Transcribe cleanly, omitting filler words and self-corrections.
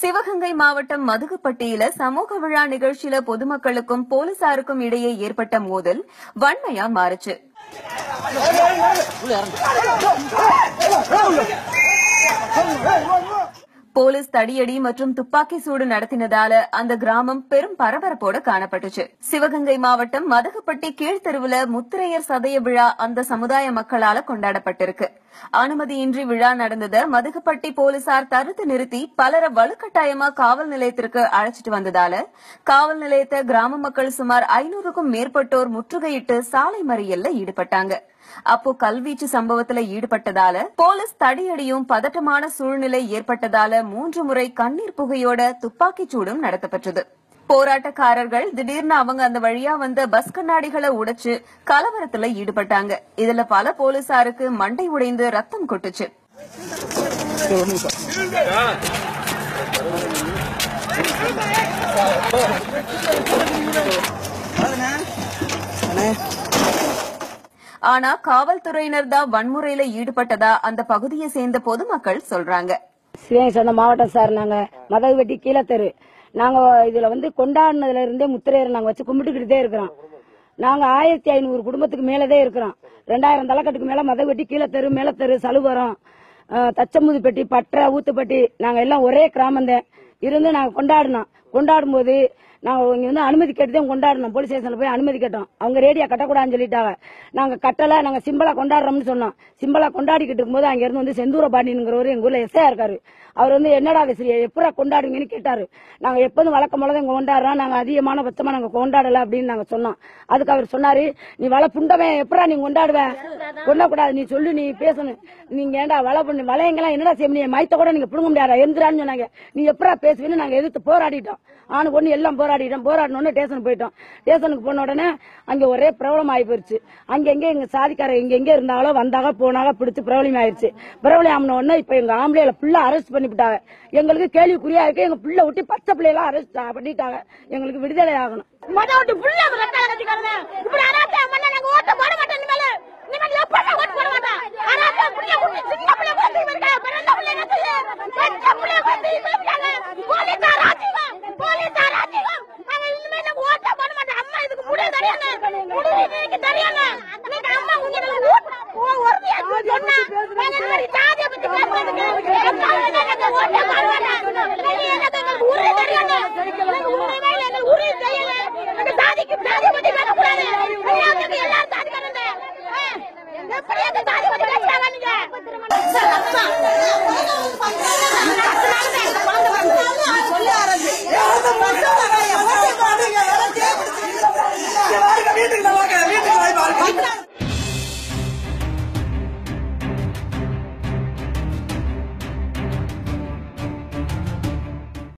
சிவகங்கை மாவட்டம் மதுகுப்பட்டியில சமூக விழா நிகழ்ச்சியில பொதுமக்களுக்கும் போலீசாருக்கும் இடையே ஏற்பட்ட மோதல் வன்மையா மாறுச்சு. போலீஸ் தடியடி மற்றும் துப்பாக்கி சூடு நடத்தினதால அந்த கிராமம் பெரும் பரபரப்போட காணப்பட்டுச்சு. சிவகங்கை மாவட்டம் மதகுப்பட்டி கீழ்த்தெருவுல முத்திரையர் சதய விழா அந்த சமுதாய மக்களால கொண்டாடப்பட்டிருக்கு. அனுமதியின்றி விழா நடந்தத மதகுப்பட்டி போலீசார் தடுத்து நிறுத்தி பலரை வலுக்கட்டாயமா காவல் நிலையத்திற்கு அழைச்சிட்டு வந்ததால காவல் நிலையத்தை கிராம மக்கள் சுமார் 500க்கும் மேற்பட்டோர் முற்றுகையிட்டு சாலை மறியல்ல ஈடுபட்டாங்க. அப்போ கல்வீச்சு சம்பவத்துல ஈடுபட்டதால போலீஸ் தடியடியும் பதட்டமான சூழ்நிலை ஏற்பட்டதால 3 முறை கண்ணீர் புகையோட துப்பாக்கிச் சூடும் நடத்தப்பட்டது. போராட்டக்காரர்கள் திடீர்னு அவங்க அந்த வழியா வந்த பஸ் கண்ணாடிகளை உடைச்சு கலவரத்துல ஈடுபட்டாங்க. இதுல பல போலீசாருக்கு மண்டை உடைந்து ரத்தம் கொட்டுச்சு. ஆனா காவல்துறையினர் தான் வன்முறையில ஈடுபட்டதா அந்த பகுதியை சேர்ந்த பொதுமக்கள் சொல்றாங்க. சிவகங்கை சொந்த மாவட்டம் சார். நாங்க மதகுப்பட்டி கீழத்தெரு. நாங்க இதுல கொண்டாடினதுல இருந்தே முத்திரையர் நாங்க வச்சு கும்பிட்டுக்கிட்டே இருக்கிறோம். நாங்க 1500 குடும்பத்துக்கு மேலதே இருக்கிறோம். 2000 தலைக்கட்டுக்கு மேல மதகுப்பட்டி கீழத்தெரு, மேலத்தெரு, சலுவரம், தச்சமுதுப்பட்டி, பற்ற, ஊத்துப்பட்டி, நாங்க எல்லாம் ஒரே கிராமம் தான் இருந்து நாங்க கொண்டாடினோம். கொண்டாடும் போது நாங்க இங்க அனுமதி கேட்டுதான் கொண்டாடணும். போலீஸ் ஸ்டேஷன்ல போய் அனுமதி கேட்டோம். அவங்க ரேடியா கட்டக்கூடாதுன்னு சொல்லிட்டாங்க. நாங்க கட்டல, நாங்க சிம்பிளா கொண்டாடுறோம்னு சொன்னோம். சிம்பிளா கொண்டாடிக்கிட்டு இருக்கும்போது அங்க இருந்து செந்தூர பாண்டியன்கிறவரு எங்க ஊர்ல எஸ்ஐயா இருக்காரு. அவர் என்னடா விசிறியா எப்படா கொண்டாடுங்கன்னு கேட்டாரு. நாங்க எப்போதும் வழக்கம் போலதான் கொண்டாடுறோம், நாங்க அதிகமான பட்சமா நாங்க கொண்டாடல அப்படின்னு நாங்க சொன்னோம். அதுக்கு அவர் சொன்னாரு, நீ வலை புண்டவே எப்படா நீ கொண்டாடுவேன், கொண்டாடக்கூடாது, நீ சொல்லு, நீ பேசணும், நீங்க ஏண்டா வலை பண்ணு வலையங்கெல்லாம் என்னடா செய்ய முடியும், மயத்த கூட நீங்க புடுங்க முடியாதா எந்திரான்னு சொன்னாங்க. நீ எப்படா பேசுவேன்னு நாங்க எதிர்த்து போராடிட்டோம். ஆனு பொண்ணு எல்லாம் போராடிட்டோம். போராடணும்னு ஸ்டேஷனுக்கு போயிட்டோம். ஸ்டேஷனுக்கு போன உடனே அங்க ஒரே பிரபலம் ஆகி போயிருச்சு. அங்கங்க எங்க சாதிக்கார எங்க இருந்தாலும் வந்தாக போனாக பிடிச்சு பிரபலம் ஆயிருச்சு. பிரபலம் ஆன உடனே இப்ப எங்க ஆம்பளையில ஃபுல்லா அரெஸ்ட் பண்ணிவிட்டாங்க. எங்களுக்கு கேள்விக்குறியா இருக்கு. எங்க பிள்ளை விட்டு பச்சை பிள்ளையெல்லாம் அரெஸ்ட் பண்ணிட்டாங்க. எங்களுக்கு விடுதலை ஆகணும்.